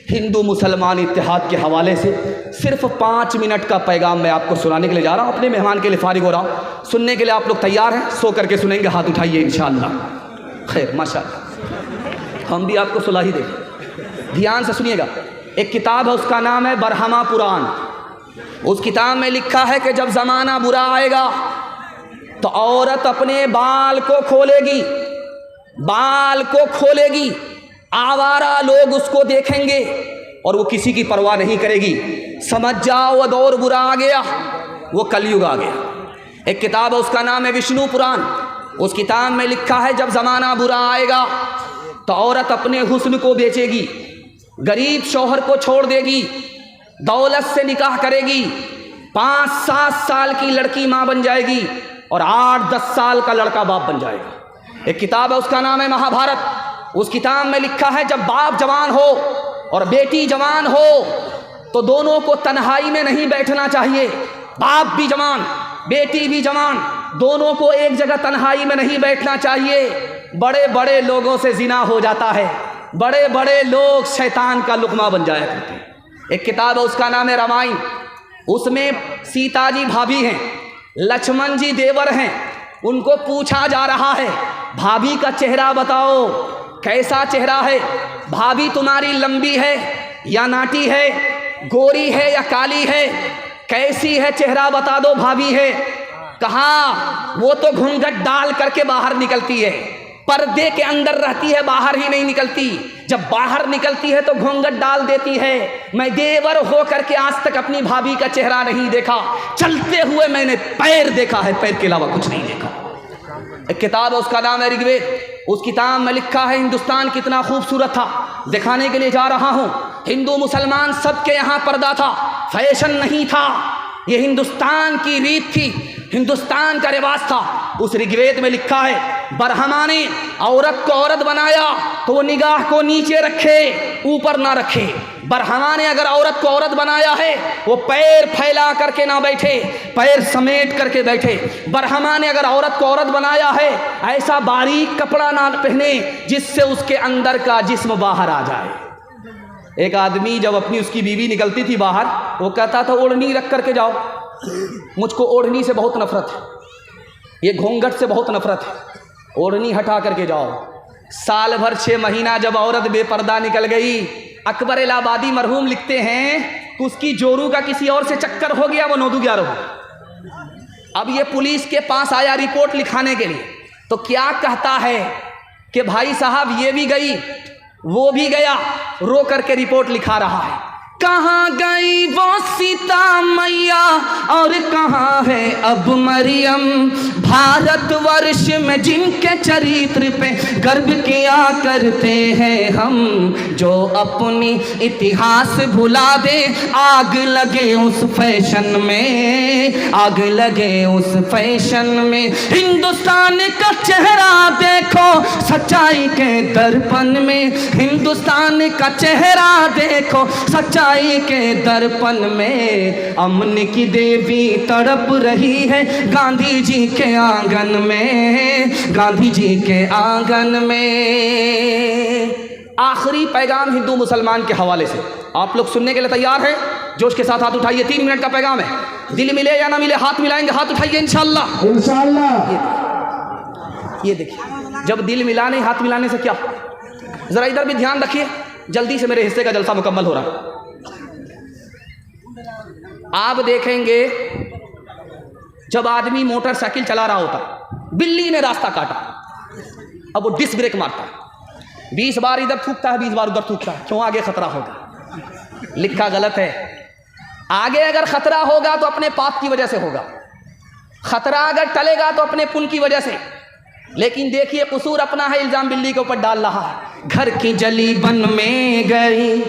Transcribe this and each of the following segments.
हिंदू मुसलमान इत्तेहाद के हवाले से सिर्फ 5 मिनट का पैगाम मैं आपको सुनाने के लिए जा रहा हूँ। अपने मेहमान के लिए फारिग हो रहा हूँ। सुनने के लिए आप लोग तैयार हैं? सो करके सुनेंगे, हाथ उठाइए इंशाअल्लाह। खैर माशाअल्लाह, हम भी आपको सुला ही देंगे। ध्यान से सुनिएगा। एक किताब है, उसका नाम है बरहमा कुरान। उस किताब में लिखा है कि जब ज़माना बुरा आएगा तो औरत अपने बाल को खोलेगी, बाल को खोलेगी, आवारा लोग उसको देखेंगे और वो किसी की परवाह नहीं करेगी। समझ जाओ वो दौर बुरा आ गया, वो कलयुग आ गया। एक किताब है, उसका नाम है विष्णु पुराण। उस किताब में लिखा है जब ज़माना बुरा आएगा तो औरत अपने हुस्न को बेचेगी, गरीब शौहर को छोड़ देगी, दौलत से निकाह करेगी, 5-7 साल की लड़की माँ बन जाएगी और 8-10 साल का लड़का बाप बन जाएगा। एक किताब है, उसका नाम है महाभारत। उस किताब में लिखा है जब बाप जवान हो और बेटी जवान हो तो दोनों को तन्हाई में नहीं बैठना चाहिए। बाप भी जवान, बेटी भी जवान, दोनों को एक जगह तन्हाई में नहीं बैठना चाहिए। बड़े बड़े लोगों से जिना हो जाता है, बड़े बड़े लोग शैतान का लुकमा बन जाया करते हैं। एक किताब है, उसका नाम है रामायण। उसमें सीता जी भाभी हैं, लक्ष्मण जी देवर हैं। उनको पूछा जा रहा है भाभी का चेहरा बताओ, कैसा चेहरा है? भाभी तुम्हारी लंबी है या नाटी है, गोरी है या काली है, कैसी है चेहरा बता दो भाभी है। कहा वो तो घूंघट डाल करके बाहर निकलती है, पर्दे के अंदर रहती है, बाहर ही नहीं निकलती। जब बाहर निकलती है तो घूंघट डाल देती है। मैं देवर हो करके आज तक अपनी भाभी का चेहरा नहीं देखा, चलते हुए मैंने पैर देखा है, पैर के अलावा कुछ नहीं देखा। एक किताब है, उसका नाम है ऋग्वेद। उस किताब में लिखा है हिंदुस्तान कितना खूबसूरत था। दिखाने के लिए जा रहा हूँ। हिंदू मुसलमान सबके यहाँ पर्दा था, फैशन नहीं था, ये हिंदुस्तान की रीत थी, हिंदुस्तान का रिवाज था। उस ऋग्वेद में लिखा है बरहमा ने औरत को औरत बनाया तो वो निगाह को नीचे रखे, ऊपर ना रखे। बरहमा ने अगर औरत को औरत बनाया है वो पैर फैला करके ना बैठे, पैर समेट करके बैठे। बरहमा ने अगर औरत को औरत बनाया है ऐसा बारीक कपड़ा ना पहने जिससे उसके अंदर का जिस्म बाहर आ जाए। एक आदमी जब अपनी उसकी बीवी निकलती थी बाहर, वो कहता था ओढ़नी रख करके जाओ, मुझको ओढ़नी से बहुत नफरत है, ये घूंघट से बहुत नफरत है, ओढ़नी हटा करके जाओ। साल भर 6 महीना जब औरत बेपर्दा निकल गई, अकबर इलाहाबादी मरहूम लिखते हैं कि उसकी जोरू का किसी और से चक्कर हो गया, वो 9-11 हो। अब ये पुलिस के पास आया रिपोर्ट लिखाने के लिए, तो क्या कहता है कि भाई साहब ये भी गई वो भी गया, रो करके रिपोर्ट लिखा रहा है। कहाँ गई वो सीता मैया और कहाँ है अब मरियम, भारतवर्ष में जिनके चरित्र पे गर्व किया करते हैं हम, जो अपनी इतिहास भुला दे, आग लगे उस फैशन में, आग लगे उस फैशन में। हिंदुस्तान का चेहरा देखो सच्चाई के दर्पण में, हिंदुस्तान का चेहरा देखो सच्चाई के दर्पण में। अमन की देवी तड़प रही है गांधी जी के आंगन में, गांधी जी के आंगन में। आखिरी पैगाम हिंदू मुसलमान के हवाले से आप लोग सुनने के लिए तैयार हैं? जोश के साथ हाथ उठाइए। 3 मिनट का पैगाम है। दिल मिले या ना मिले हाथ मिलाएंगे, हाथ उठाइए इंशाअल्लाह। इंशाअल्लाह। ये देखिए, जब दिल मिलाने हाथ मिलाने से क्या, जरा इधर भी ध्यान रखिए, जल्दी से मेरे हिस्से का जलसा मुकम्मल हो रहा है। आप देखेंगे जब आदमी मोटरसाइकिल चला रहा होता, बिल्ली ने रास्ता काटा, अब वो डिस्क ब्रेक मारता है, 20 बार इधर थूकता है, 20 बार उधर थूकता है, क्यों? आगे खतरा होगा। लिखा गलत है। आगे अगर खतरा होगा तो अपने पाप की वजह से होगा, खतरा अगर टलेगा तो अपने पुण्य की वजह से। लेकिन देखिए कसूर अपना है, इल्जाम बिल्ली के ऊपर डाल रहा है। घर की जली बन में गई,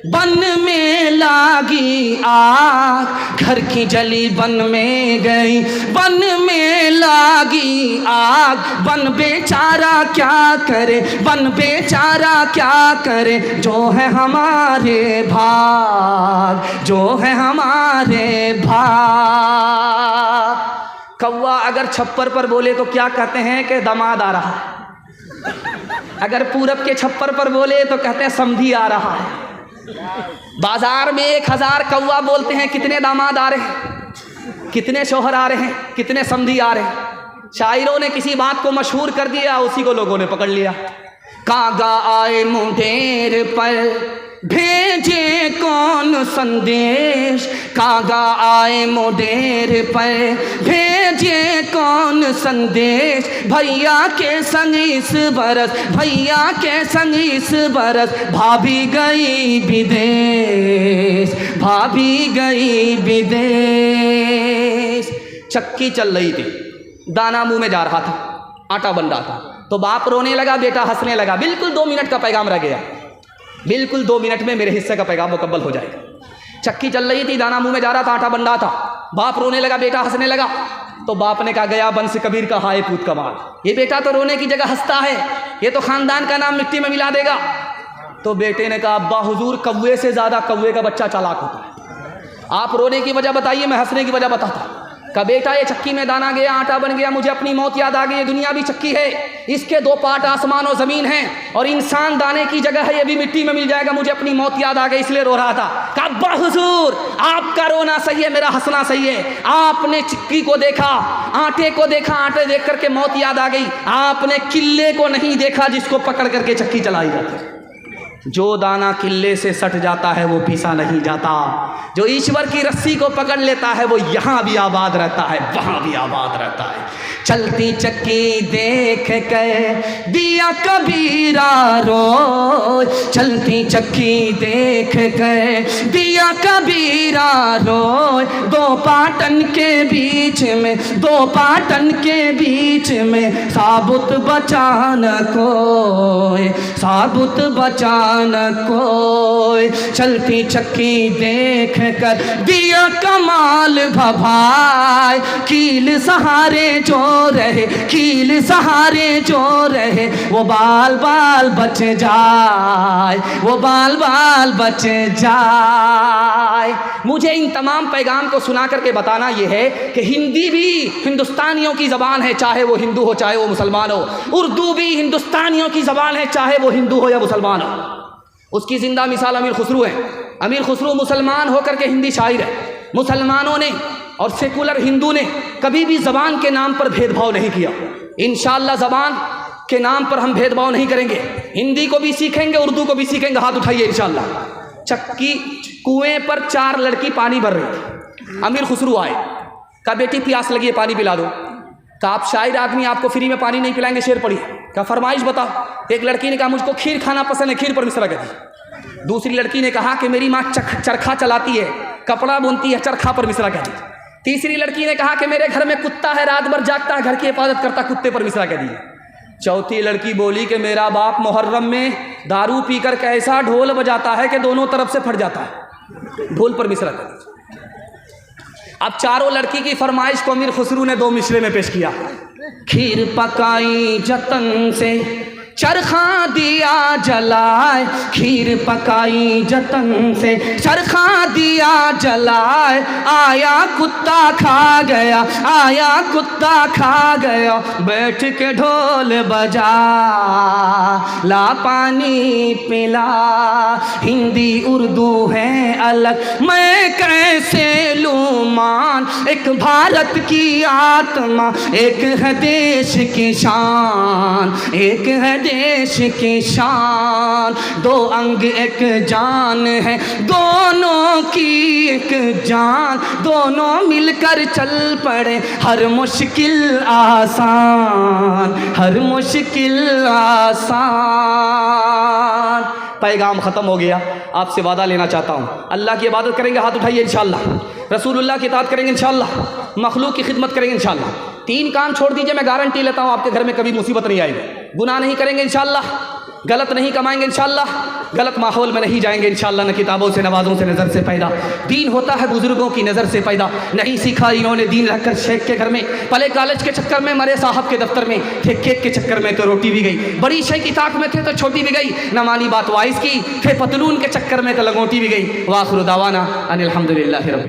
बन में लागी आग, घर की जली बन में गई, बन में लागी आग। बन बेचारा क्या करे, बन बेचारा क्या करे, जो है हमारे भाग, जो है हमारे भाग। कौवा अगर छप्पर पर बोले तो क्या कहते हैं कि दामाद आ रहा है, अगर पूरब के छप्पर पर बोले तो कहते हैं समधी आ रहा है। बाजार में 1000 कौवा बोलते हैं, कितने दामाद आ रहे हैं, कितने शौहर आ रहे हैं, कितने समधी आ रहे हैं। शायरों ने किसी बात को मशहूर कर दिया, उसी को लोगों ने पकड़ लिया। कागा आए मुंडेर पर भेजे कौन संदेश, कागा आए मुंडेर पर भेजे कौन संदेश, भैया के संग इस बरस, भैया के संग इस बरस, भाभी गई विदेश, भाभी गई विदेश। चक्की चल रही थी, दाना मुंह में जा रहा था, आटा बन रहा था, तो बाप रोने लगा, बेटा हंसने लगा। बिल्कुल 2 मिनट का पैगाम रह गया, बिल्कुल 2 मिनट में मेरे हिस्से का पैगाम मुकम्मल हो जाएगा। चक्की चल रही थी, दाना मुंह में जा रहा था, आटा बन रहा था, बाप रोने लगा, बेटा हंसने लगा। तो बाप ने कहा, गया बंस कबीर का हाय पूत कमाल, ये बेटा तो रोने की जगह हंसता है, ये तो खानदान का नाम मिट्टी में मिला देगा। तो बेटे ने कहा, अब्बा हुजूर, कौवे से ज़्यादा कौवे का बच्चा चालाक होता है, आप रोने की वजह बताइए, मैं हंसने की वजह बताता। का बेटा, ये चक्की में दाना गया, आटा बन गया, मुझे अपनी मौत याद आ गई। ये दुनिया भी चक्की है, इसके 2 पार्ट आसमान और ज़मीन हैं, और इंसान दाने की जगह है, ये भी मिट्टी में मिल जाएगा, मुझे अपनी मौत याद आ गई, इसलिए रो रहा था। कहा, अब्बा हुजूर, आपका रोना सही है, मेरा हंसना सही है। आपने चक्की को देखा, आटे को देखा, आटे देख करके मौत याद आ गई, आपने किले को नहीं देखा जिसको पकड़ करके चक्की चलाई जाती है। जो दाना किले से सट जाता है वो पीसा नहीं जाता, जो ईश्वर की रस्सी को पकड़ लेता है वो यहाँ भी आबाद रहता है, वहाँ भी आबाद रहता है। चलती चक्की देख कर दिया कबीरा रोए, चलती चक्की देख कर दिया कबीरा रोए, 2 पाटन के बीच में, 2 पाटन के बीच में, साबुत बचान कोई, साबुत बचान कोई। चलती चक्की देख कर दिया कमाल भभाए, कील सहारे जो रहे, कील सहारे जो रहे, वो बाल बाल बच जाए, वो बाल बाल बच जाए। मुझे इन तमाम पैगाम को सुना करके बताना यह है कि हिंदी भी हिंदुस्तानियों की ज़बान है, चाहे वो हिंदू हो चाहे वो मुसलमान हो। उर्दू भी हिंदुस्तानियों की ज़बान है, चाहे वो हिंदू हो या मुसलमान हो। उसकी ज़िंदा मिसाल अमीर खुसरू है। अमीर खुसरू मुसलमान होकर के हिंदी शायर है। मुसलमानों ने और सेकुलर हिंदू ने कभी भी ज़बान के नाम पर भेदभाव नहीं किया। इंशाअल्लाह ज़बान के नाम पर हम भेदभाव नहीं करेंगे, हिंदी को भी सीखेंगे, उर्दू को भी सीखेंगे। हाथ उठाइए इंशाअल्लाह। चक्की कुएं पर 4 लड़की पानी भर रही थी। अमीर खुसरू आए, कहा, बेटी प्यास लगी है, पानी पिला दो। कहा, आप शायर आदमी, आपको फ्री में पानी नहीं पिलाएंगे, शेर पढ़िए। क्या फरमाइश बताओ। एक लड़की ने कहा, मुझको खीर खाना पसंद है, खीर पर मिसरा कर दी। दूसरी लड़की ने कहा कि मेरी माँ चरखा चलाती है, कपड़ा बुनती है, चरखा पर मिसरा कर दी। तीसरी लड़की ने कहा कि मेरे घर में कुत्ता है, रात भर जागता है, घर की हिफाजत करता, कुत्ते पर मिसरा कर दी। चौथी लड़की बोली कि मेरा बाप मुहर्रम में दारू पीकर कैसा ढोल बजाता है कि दोनों तरफ से फट जाता है, ढोल पर मिसरा कर दी। अब चारों लड़की की फरमाइश को अमीर खुसरू ने 2 मिसरे में पेश किया। खीर पकाई जतन से, चरखा दिया जलाए, खीर पकाई जतन से, चरखा दिया जलाए, आया कुत्ता खा गया, आया कुत्ता खा गया, बैठ के ढोल बजा, ला पानी पिला। हिंदी उर्दू है अलग, मैं कैसे लूँ मान, एक भारत की आत्मा, एक है देश की शान, एक है देश की शान। 2 अंग एक जान है, दोनों की एक जान, दोनों मिलकर चल पड़े, हर मुश्किल आसान, हर मुश्किल आसान। पैगाम ख़त्म हो गया। आपसे वादा लेना चाहता हूँ, अल्लाह की इबादत करेंगे, हाथ उठाइए इंशाअल्लाह। रसूलुल्लाह की इताअत करेंगे इंशाअल्लाह, मखलूक की खिदमत करेंगे इंशाअल्लाह। 3 काम छोड़ दीजिए, मैं गारंटी लेता हूँ आपके घर में कभी मुसीबत नहीं आएगी। गुनाह नहीं करेंगे इंशाअल्लाह, गलत नहीं कमाएंगे इंशाअल्लाह, गलत माहौल में नहीं जाएंगे इंशाअल्लाह। न किताबों से, नवाज़ों से, नज़र से पैदा दीन होता है, बुजुर्गों की नज़र से पैदा। नहीं सीखा इन्होंने दीन रखकर शेख के घर में, पले कॉलेज के चक्कर में, मरे साहब के दफ्तर में, थे केक के चक्कर में तो रोटी भी गई, बड़ी शय की ताक में थे तो छोटी भी गई, न मानी बात वाइस की, थे पतलून के चक्कर में तो लंगोटी भी गई। वाखिर दावाना अनिल हम्दुलिल्लाहि रब्बिल